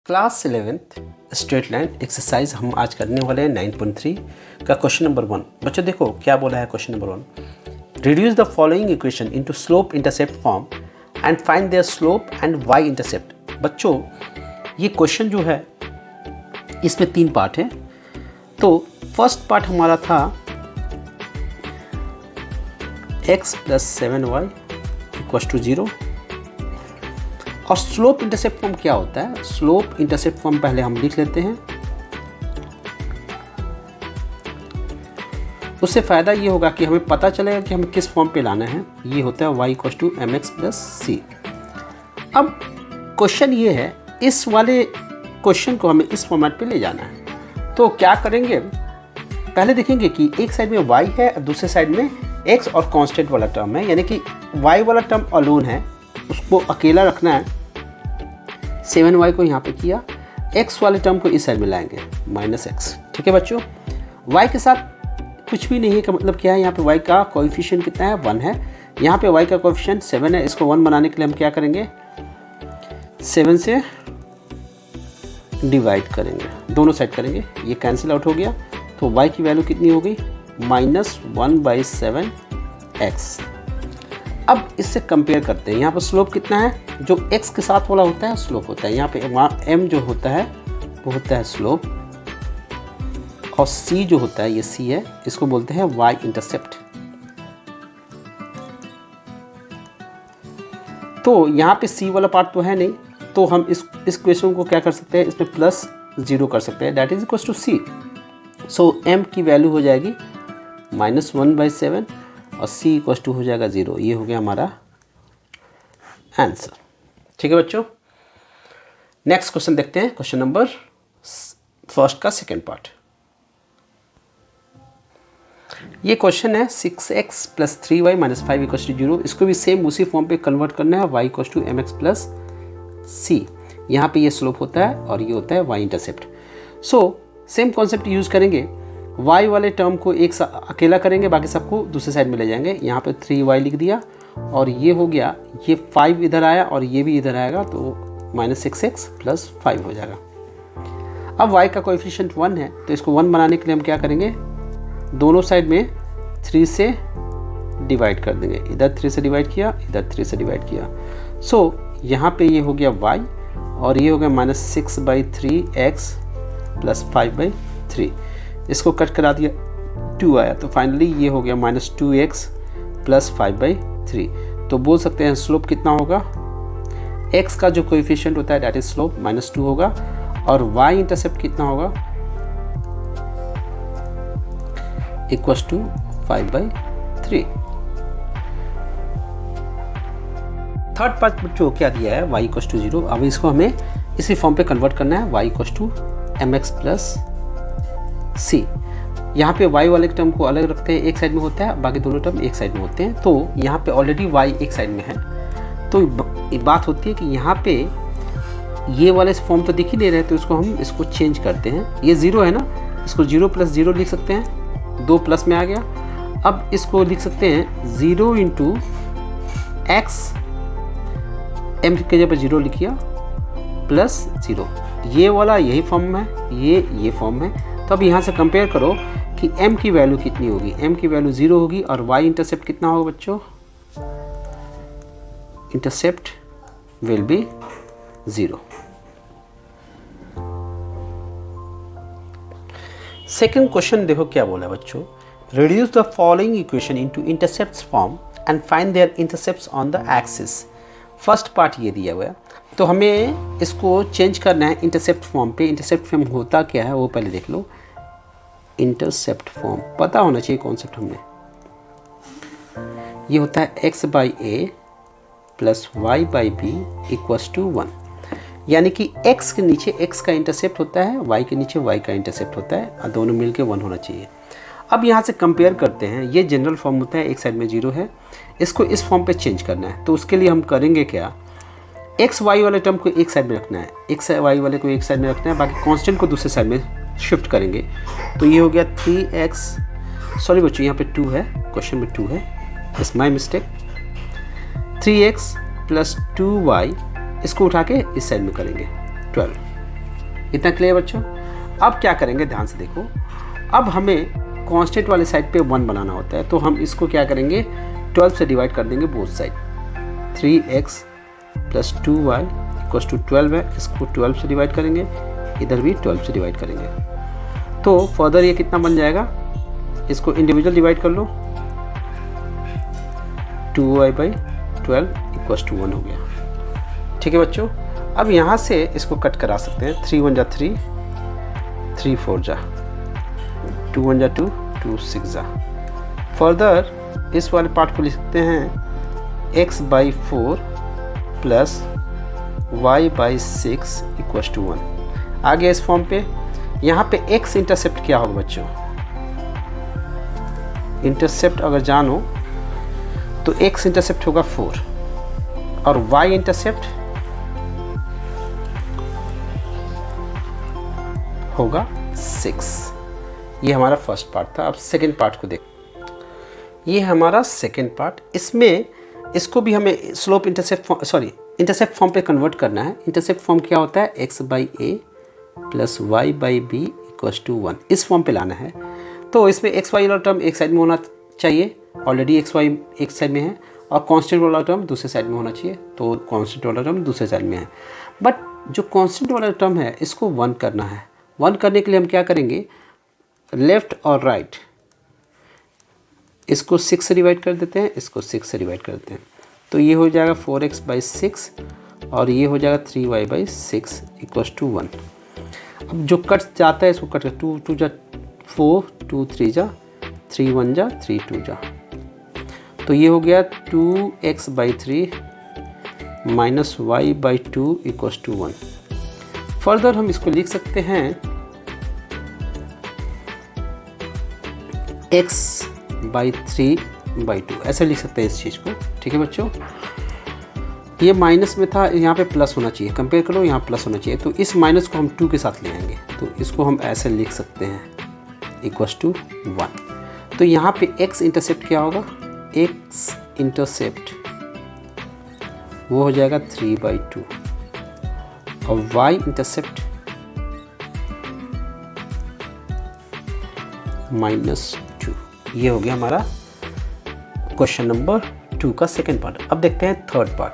Class 11th straight line exercise हम आज करने वाले हैं 9.3 का क्वेश्चन नंबर 1। बच्चों देखो क्या बोला है question number 1। Reduce the following equation into slope intercept form and find their slope and Y intercept. बच्चों ये क्वेश्चन जो है इसमें 3 पार्ट है। तो फर्स्ट पार्ट हमारा था x + 7y = 0 और स्लोप इंटरसेप्ट फॉर्म क्या होता है। स्लोप इंटरसेप्ट फॉर्म पहले हम लिख लेते हैं, उससे फ़ायदा ये होगा कि हमें पता चलेगा कि हमें किस फॉर्म पे लाना है। ये होता है y = mx + c। अब क्वेश्चन ये है, इस वाले क्वेश्चन को हमें इस फॉर्मेट पे ले जाना है। तो क्या करेंगे, पहले देखेंगे कि एक साइड में y है और दूसरे साइड में x और कांस्टेंट वाला टर्म है, यानी कि y वाला टर्म अलोन है, उसको अकेला रखना है। 7y को यहाँ पे किया, x वाले टर्म को इस साइड में लाएंगे -x। ठीक है बच्चों, y के साथ कुछ भी नहीं है का मतलब क्या है, यहाँ पे y का कोएफिशिएंट कितना है, 1 है। यहाँ पे y का कोएफिशिएंट 7 है। इसको 1 बनाने के लिए हम क्या करेंगे, 7 से डिवाइड करेंगे, दोनों साइड करेंगे, ये कैंसिल आउट हो गया। तो y की वैल्यू कितनी हो गई, -1/7x। अब इससे कंपेयर करते हैं, यहाँ पर स्लोप कितना है, जो x के साथ वाला होता है स्लोप होता है। यहाँ पे m जो होता है वो होता है स्लोप, और c जो होता है ये c है, इसको बोलते हैं y इंटरसेप्ट। तो यहाँ पे c वाला पार्ट तो है नहीं, तो हम इस क्वेश्चन को क्या कर सकते हैं, इसमें +0 कर सकते हैं, that is equal to c। So m की वैल्यू हो जाएगी -1/7 और c इक्वल टू हो जाएगा 0। ये हो गया हमारा आंसर। ठीक है बच्चों, नेक्स्ट क्वेश्चन देखते हैं, क्वेश्चन नंबर फर्स्ट का सेकेंड पार्ट। ये क्वेश्चन है 6x + 3y - 5 = 0। इसको भी सेम उसी फॉर्म पे कन्वर्ट करना है, y = mx + c। यहाँ पे ये स्लोप होता है और ये होता है y intercept. So same concept use करेंगे, y वाले टर्म को एक अकेला करेंगे, बाकी सबको दूसरे साइड में ले जाएंगे। यहाँ पे 3y लिख दिया और ये हो गया, ये 5 इधर आया और ये भी इधर आएगा, तो -6x + 5 हो जाएगा। अब y का कोएफिशिएंट 1 है, तो इसको 1 बनाने के लिए हम क्या करेंगे, दोनों साइड में 3 से डिवाइड कर देंगे। इधर 3 से डिवाइड किया, इधर 3 से डिवाइड किया। सो यहाँ पे ये हो गया y और ये हो गया -6/3x + 5/3। इसको कट करा दिया, 2 आया, तो फाइनली ये हो गया -2x + 5/3। तो बोल सकते हैं स्लोप कितना होगा, x का जो कोएफिशिएंट होता है दैट इज स्लोप -2 होगा, और y इंटरसेप्ट कितना होगा, = 5/3। थर्ड पार्ट बच्चों क्या दिया है, y = 0। अब इसको हमें इसी फॉर्म पे कन्वर्ट करना है, y = mx + c। यहाँ पे y वाले टर्म को अलग रखते हैं, एक साइड में होता है, बाकी दोनों टर्म एक साइड में होते हैं। तो यहाँ पे ऑलरेडी y एक साइड में है, तो बात होती है कि यहाँ पे ये वाले फॉर्म तो दिख ही नहीं रहे, तो इसको चेंज करते हैं। ये 0 है ना, इसको 0 + 0 लिख सकते हैं, 2 प्लस में आ गया। अब इसको लिख सकते हैं 0 × x, m के जगह पर 0 लिखिए, +0। ये वाला यही फॉर्म है, ये फॉर्म है। तो अब यहाँ से कंपेयर करो कि m की वैल्यू कितनी होगी, m की वैल्यू 0 होगी, और y इंटरसेप्ट कितना होगा बच्चों, intercept will be 0। Second question देखो क्या बोला है बच्चों, reduce the following equation into intercepts form and find their intercepts on the axis. First part ये दिया हुआ है, तो हमें इसको चेंज करना है इंटरसेप्ट फॉर्म पे। इंटरसेप्ट फॉर्म होता क्या है वो पहले देख लो। इंटरसेप्ट फॉर्म पता होना चाहिए कॉन्सेप्ट हमें। ये होता है x/a + y/b = 1, यानी कि x के नीचे x का इंटरसेप्ट होता है, y के नीचे y का इंटरसेप्ट होता है, और दोनों मिलके 1 होना चाहिए। अब यहाँ से कंपेयर करते हैं, ये जनरल फॉर्म होता है, एक साइड में 0 है, इसको इस फॉर्म पे चेंज करना है। तो उसके लिए हम करेंगे क्या, एक्स वाई वाले टर्म को एक साइड में रखना है, एक्स वाई वाले को एक साइड में रखना है, बाकी कांस्टेंट को दूसरे साइड में शिफ्ट करेंगे। तो ये हो गया 3x, सॉरी बच्चों यहाँ पे 2 है, क्वेश्चन में 2 है, it's my mistake. 3x + 2y, इसको उठा के इस साइड में करेंगे 12। इतना क्लियर बच्चों। अब क्या करेंगे ध्यान से देखो, अब हमें कांस्टेंट वाले साइड पे 1 बनाना होता है, तो हम इसको क्या करेंगे 12 से डिवाइड कर देंगे both side. 3x plus 2y equals to 12 है, इसको 12 से डिवाइड करेंगे, इधर भी 12 से डिवाइड करेंगे। तो फर्दर ये कितना बन जाएगा, इसको इंडिविजुअल डिवाइड कर लो, 2y/12 इक्वल्स टू 1 हो गया। ठीक है बच्चों, अब यहाँ से इसको कट करा सकते हैं। 3 1 जा 3, 3 4 जा 2 1 जा 2, 2 6 जा। फर्दर इस वाले पार्ट को लिख सकते हैं x/4 plus y/6 equals to 1। आ गया इस फॉर्म पे। यहाँ पे x इंटरसेप्ट क्या होगा बच्चों, इंटरसेप्ट अगर जानो तो x इंटरसेप्ट होगा 4 और y इंटरसेप्ट होगा 6। ये हमारा फर्स्ट पार्ट था। अब सेकंड पार्ट को देख, ये हमारा सेकंड पार्ट। इसमें इसको भी हमें स्लोप इंटरसेप्ट फॉर्म पे कन्वर्ट करना है। इंटरसेप्ट फॉर्म क्या होता है, x/a plus y/b equals to 1, इस फॉर्म पे लाना है। तो इसमें x y वाला टर्म एक साइड में होना चाहिए, ऑलरेडी x y एक साइड में है, और कांस्टेंट वाला टर्म दूसरे साइड में होना चाहिए, तो कांस्टेंट वाला टर्म दूसरे साइड में है। बट जो कांस्टेंट वाला टर्म है इसको 1 करना है। 1 करने के लिए हम क्या करेंगे, लेफ्ट और राइट इसको 6 से डिवाइड कर देते हैं, इसको 6 से डिवाइड कर देते हैं, तो ये हो जाएगा 4x/6 और ये हो जाएगा 3y/6 इक्वल्स टू 1। अब जो कट जाता है इसको कट कर, 2 2 जा 4, 2 3 जा 3 1 जा 3 2 जा, तो ये हो गया 2x/3 minus y/2 equals to 1। Further हम इसको लिख सकते हैं x/3/2, ऐसे लिख सकते हैं इस चीज़ को। ठीक है बच्चों, ये माइनस में था, यहाँ पे प्लस होना चाहिए, कंपेयर करो यहाँ प्लस होना चाहिए, तो इस माइनस को हम 2 के साथ ले आएंगे, तो इसको हम ऐसे लिख सकते हैं इक्वल्स टू 1। तो यहाँ पे x इंटरसेप्ट क्या होगा, x इंटरसेप्ट वो हो जाएगा 3/2 और y इंटरसेप्ट -2। ये हो गया हमारा क्वेश्चन नंबर 2 का सेकेंड पार्ट। अब देखते हैं थर्ड पार्ट।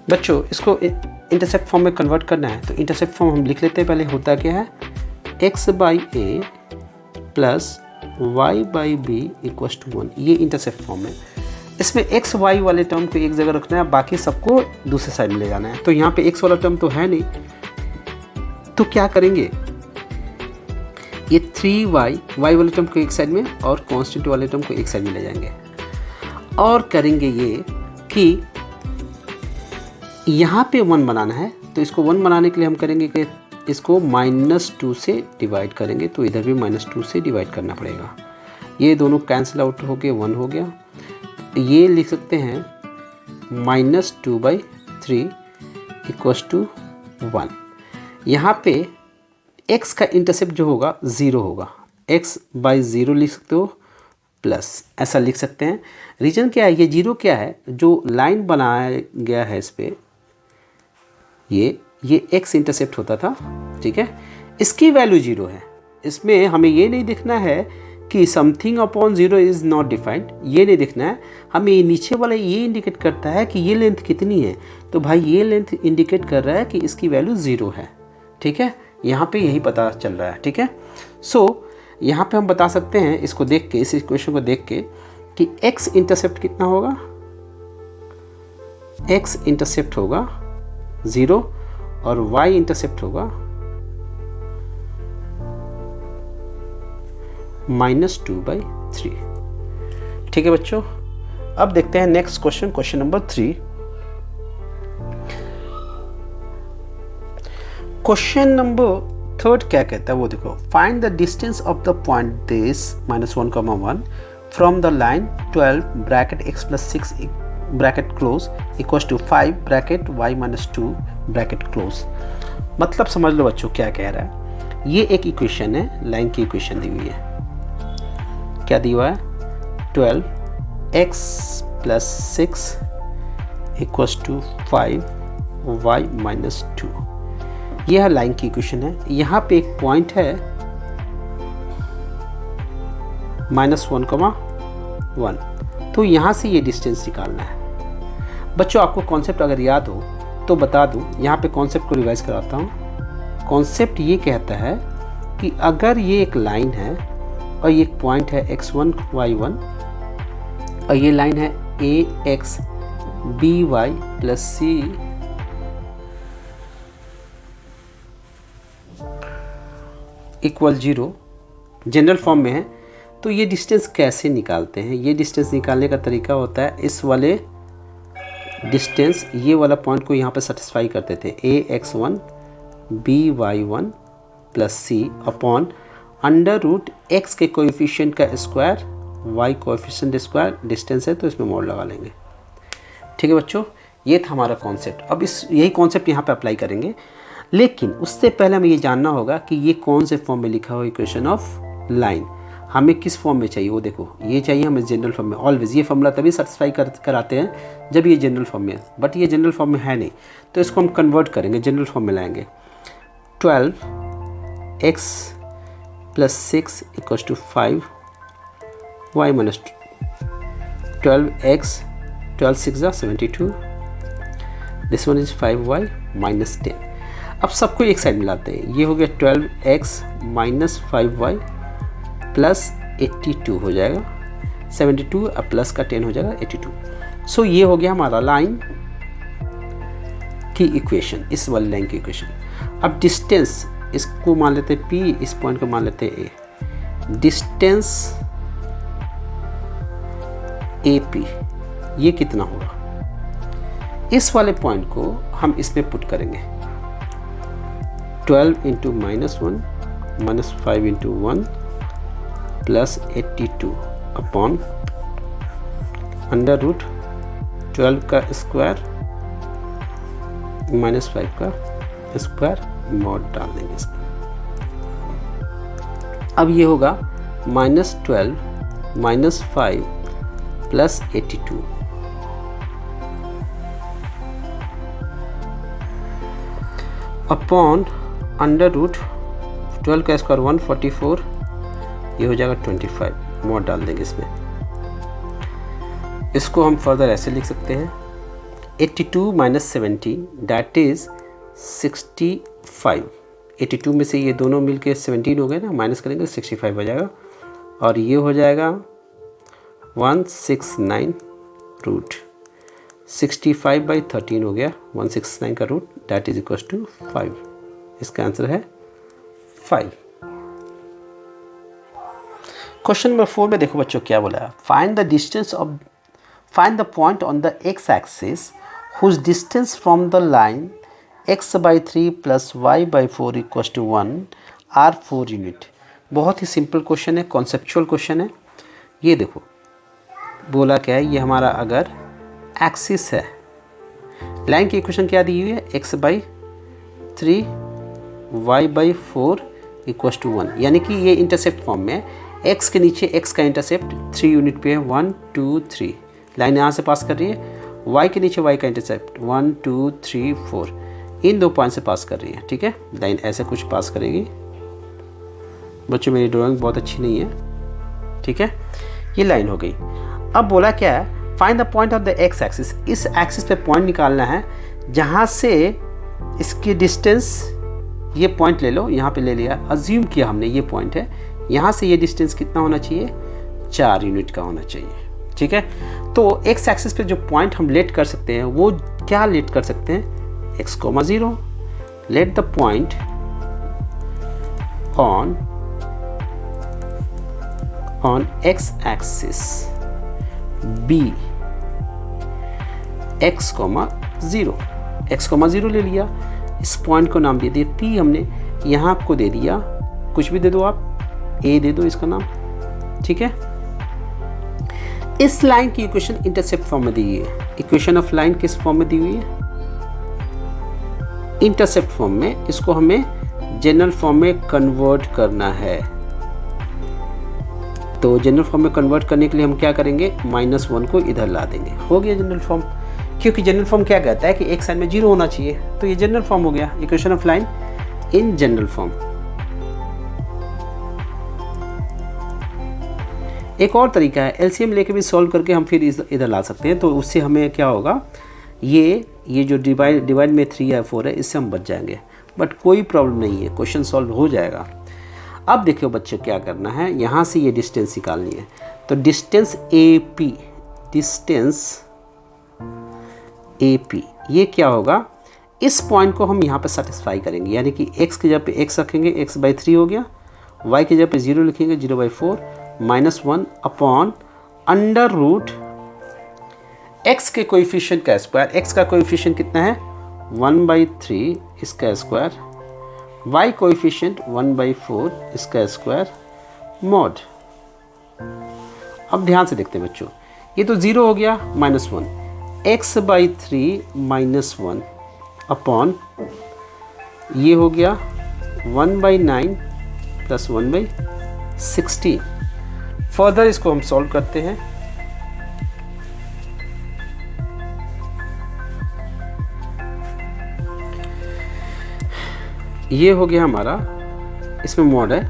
बच्चों इसको इंटरसेप्ट फॉर्म में कन्वर्ट करना है, तो इंटरसेप्ट फॉर्म हम लिख लेते हैं। पहले होता क्या है, x/a plus y/b equals to 1, ये इंटरसेप्ट फॉर्म है। इसमें x y वाले टर्म को एक जगह रखना है, बाकी सबको दूसरे साइड में ले जाना है। तो यहाँ पे x वाला टर्म तो है नहीं, तो क्या करेंगे, ये 3y वाले टर्म को एक साइड में और कांस्टेंट वाले टर्म को एक साइड में ले जाएंगे, और करेंगे ये कि यहाँ पे 1 बनाना है। तो इसको 1 बनाने के लिए हम करेंगे कि इसको -2 से डिवाइड करेंगे, तो इधर भी -2 से डिवाइड करना पड़ेगा। ये दोनों कैंसिल आउट हो गए, 1 हो गया। ये लिख सकते हैं -2/3 इक्वल्स टू 1। यहाँ पे x का इंटरसेप्ट जो होगा 0 होगा, x/0 लिख सकते हो, प्लस ऐसा लिख सकते हैं। रीजन क्या है, ये 0 क्या है, जो लाइन बनाया गया है इस पर, ये x इंटरसेप्ट होता था। ठीक है, इसकी वैल्यू 0 है। इसमें हमें ये नहीं दिखना है कि something upon 0 is not defined, ये नहीं दिखना है हमें। ये नीचे वाला ये इंडिकेट करता है कि ये लेंथ कितनी है, तो भाई ये लेंथ इंडिकेट कर रहा है कि इसकी वैल्यू 0 है। ठीक है, यहाँ पे यही पता चल रहा है। ठीक है, सो यहाँ पे हम बता सकते हैं इसको देख के, इस इक्वेशन को देख के, कि x इंटरसेप्ट कितना होगा, x इंटरसेप्ट होगा 0 और y इंटरसेप्ट होगा -2/3। ठीक है बच्चों, अब देखते हैं next question, question number 3। Question number 3 क्या कहता है वो देखो, find the distance of the point this -1, from the line 12 bracket x + 6 bracket close equals to 5 bracket y - 2 bracket close. मतलब समझ लो बच्चों क्या कह रहा है। ये एक इक्वेशन है, लाइन की इक्वेशन दी हुई है। क्या दी हुआ है, 12x + 6 equals to 5 y minus 2। यह लाइन की इक्वेशन है। यहाँ पे एक पॉइंट है -1,1, तो यहाँ से ये डिस्टेंस निकालना है। बच्चों आपको कॉन्सेप्ट अगर याद हो तो बता दूँ, यहाँ पे कॉन्सेप्ट को रिवाइज कराता हूँ। कॉन्सेप्ट ये कहता है कि अगर ये एक लाइन है और ये एक पॉइंट है x1 y1 और ये लाइन है ax by plus c equal 0 general form में है, तो ये डिस्टेंस कैसे निकालते हैं? ये डिस्टेंस निकालने का तरीका होता है, इस वाले डिस्टेंस ये वाला पॉइंट को यहाँ पे सेटिस्फाई करते थे ax1 by1 प्लस सी अपॉन अंडर रूट एक्स के कोएफिशिएंट का square y coefficient square, distance है तो इसमें मोड लगा लेंगे। ठीक है बच्चों, ये था हमारा कॉन्सेप्ट। अब यही कॉन्सेप्ट यहाँ पे अप्लाई करेंगे, लेकिन उससे पहले हमें ये जानना होगा कि ये कौन से फॉर्म में लिखा हो इक्वेशन ऑफ लाइन। हमें किस फॉर्म में चाहिए, वो देखो ये चाहिए हमें जनरल फॉर्म में। ऑलवेज ये फॉर्मूला तभी सेटिस्फाई कराते हैं जब ये जनरल फॉर्म में है, बट ये जनरल फॉर्म में है नहीं, तो इसको हम कन्वर्ट करेंगे, जनरल फॉर्म में लाएंगे। 12x plus 6 equals to 5 y minus 12x 12 6 72, this one is 5y minus 10। अब सबको एक साइड मिलाते हैं, ये हो गया 12x माइनस 5y प्लस 82 हो जाएगा 72, अब प्लस का 10 हो जाएगा 82। सो ये हो गया हमारा लाइन की इक्वेशन, इस वाली लाइन की इक्वेशन। अब डिस्टेंस इसको मान लेते हैं P, इस पॉइंट को मान लेते हैं A। डिस्टेंस AP ये कितना होगा? इस वाले पॉइंट को हम इसमें पुट करेंगे, 12 into -1 minus 5 into 1 plus 82 upon under root 12 का स्क्वायर माइनस 5 का स्क्वायर, मॉड डाल देंगे इसमें। अब ये होगा -12 minus 5 plus 82 upon under root 12 का स्क्वायर 144, ये हो जाएगा 25, मॉड डाल देंगे इसमें। इसको हम फर्दर ऐसे लिख सकते हैं 82 माइनस 17 दैट इज 65। 82 में से ये दोनों मिलके 17 हो गए ना, माइनस करेंगे 65 हो जाएगा, और ये हो जाएगा 169 रूट 65 बाई 13 हो गया 169 का root, that is equal to 5। इसका आंसर है 5। क्वेश्चन नंबर 4 में देखो बच्चों क्या बोला है, find the point on the X axis whose distance from the line x by 3 plus y by 4 equal to 1 are 4 unit. बहुत ही सिंपल क्वेश्चन है, कॉन्सेप्चुअल क्वेश्चन है। ये देखो बोला क्या है, ये हमारा अगर एक्सिस है, लाइन की इक्वेशन क्या दी हुई है, x by 3 y by 4 equal to 1, यानी कि ये इंटरसेप्ट फॉर्म में x के नीचे x का इंटरसेप्ट 3 यूनिट पे है 1 2 3, लाइन यहाँ से पास कर रही है, y के नीचे y का इंटरसेप्ट 1 2 3 4, इन दो पॉइंट से पास कर रही है। ठीक है, लाइन ऐसे कुछ पास करेगी। बच्चों मेरी ड्राइंग बहुत अच्छी नहीं है, ठीक है, ये लाइन हो गई। अब बोला क्या है, find the point of the X axis. इस एक्सिस पे पॉइंट निकालना है जहाँ से इसकी डिस्टेंस, ये पॉइंट ले लो, यहाँ पे ले लिया, अज्यूम किया हमने ये पॉइंट है, यहाँ से ये डिस्टेंस कितना होना चाहिए, 4 यूनिट का होना चाहिए। ठीक है, तो एक्स एक्सिस पे जो पॉइंट हम लेट कर सकते हैं वो क्या लेट कर सकते हैं, x, 0, let the point on x axis be x, 0। x, 0 ले लिया, इस पॉइंट को नाम दे दिया P हमने, यहाँ आपको दे दिया, कुछ भी दे दो आप, A दे दो इसका नाम। ठीक है, इस लाइन की इक्वेशन इंटरसेप्ट फॉर्म में दी हुई है। इक्वेशन ऑफ लाइन किस फॉर्म में दी हुई है, इंटरसेप्ट फॉर्म में। इसको हमें जनरल फॉर्म में कन्वर्ट करना है, तो जनरल फॉर्म में कन्वर्ट करने के लिए हम क्या करेंगे, -1 को इधर ला देंगे, हो गया जनरल फॉर्म। क्योंकि जनरल फॉर्म क्या कहता है कि एक साइड में 0 होना चाहिए, तो ये जनरल फॉर्म हो गया, equation of line in general form. एक और तरीका है, एलसीएम लेके भी सॉल्व करके हम फिर इधर ला सकते हैं, तो उससे हमें क्या होगा, ये जो डिवाइड में 3 या 4 है, इससे हम बच जाएंगे, बट कोई प्रॉब्लम नहीं है, क्वेश्चन सॉल्व हो जाएगा। अब देखियो बच्चों क्या करना है, यहाँ से ये डिस्टेंस निकालनी है, तो डिस्टेंस AP ये क्या होगा, इस पॉइंट को हम यहाँ पे सेटिस्फाई करेंगे, यानी कि x की जगह पे x रखेंगे, x/3 हो गया, y की जगह पे 0 लिखेंगे, 0/4 -1 अपॉन अंडर रूट x के कोएफिशिएंट का स्क्वायर, x का कोएफिशिएंट कितना है 1/3 इसका स्क्वायर, y कोएफिशिएंट 1/4 इसका स्क्वायर मॉड। अब ध्यान से देखते हैं बच्चों, ये तो 0 हो गया, -1 x/3 -1 अपॉन ये हो गया 1/9 प्लस 1/16। फर्दर इसको हम सॉल्व करते हैं, ये हो गया हमारा, इसमें मॉड है,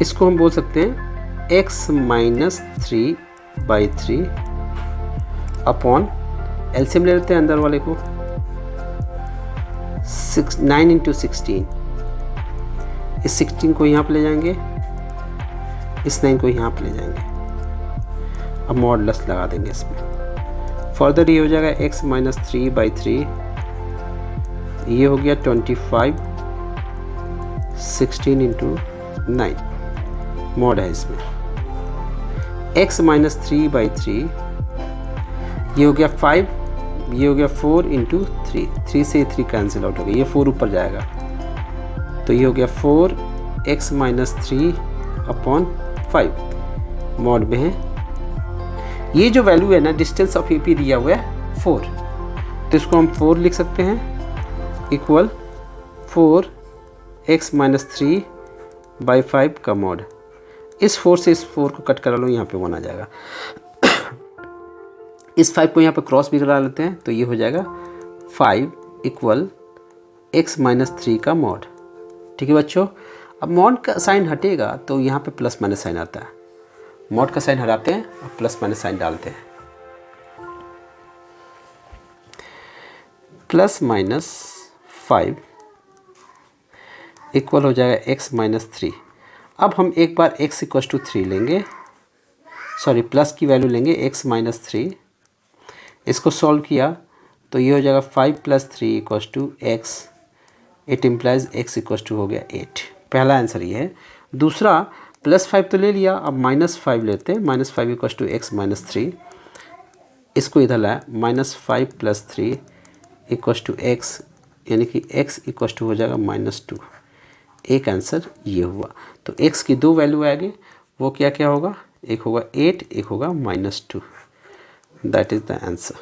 इसको हम बोल सकते हैं x-3/3 अपॉन एलसीएम ले लेते हैं अंदर वाले को, 9 × 16, इस 16 को यहाँ पे ले जाएंगे, इस 9 को यहाँ पे ले जाएंगे, अब मॉडुलस लगा देंगे इसमें। फर्दर ये हो जाएगा x-3/3, ये हो गया 25, 16 × 9 मॉड है इसमें, x-3/3 ये हो गया 5, ये हो गया 4 × 3, 3 से 3 कैंसिल आउट हो गया, ये 4 ऊपर जाएगा, तो ये हो गया 4x-3/5 मॉड में है। ये जो वैल्यू है ना, डिस्टेंस ऑफ AP दिया हुआ है 4, तो इसको हम 4 लिख सकते हैं, इक्वल 4x-3/5 का मॉड। इस 4 से इस 4 को कट करा लो, यहाँ पे 1 आ जाएगा, इस 5 को यहाँ पे क्रॉस भी करा लेते हैं, तो ये हो जाएगा 5 इक्वल x-3 का मॉड। ठीक है बच्चों, अब मॉड का साइन हटेगा तो यहाँ पे प्लस माइनस साइन आता है, मॉड का साइन हटाते हैं और प्लस माइनस साइन डालते हैं, +-5 इक्वल हो जाएगा x-3। अब हम एक बार x = 3 लेंगे, सॉरी प्लस की वैल्यू लेंगे x-3, इसको सॉल्व किया तो ये हो जाएगा 5 + 3 = x, इट इम्प्लाइज x = हो गया 8। पहला आंसर ये है। दूसरा +5 तो ले लिया, अब -5 लेते हैं, -5 = x-3, इसको इधर लाया, -5 + 3 = x, यानी कि x = हो जाएगा -2। एक आंसर ये हुआ। तो x की 2 वैल्यू आएगी, वो क्या क्या होगा, एक होगा 8, एक होगा -2। That is the answer.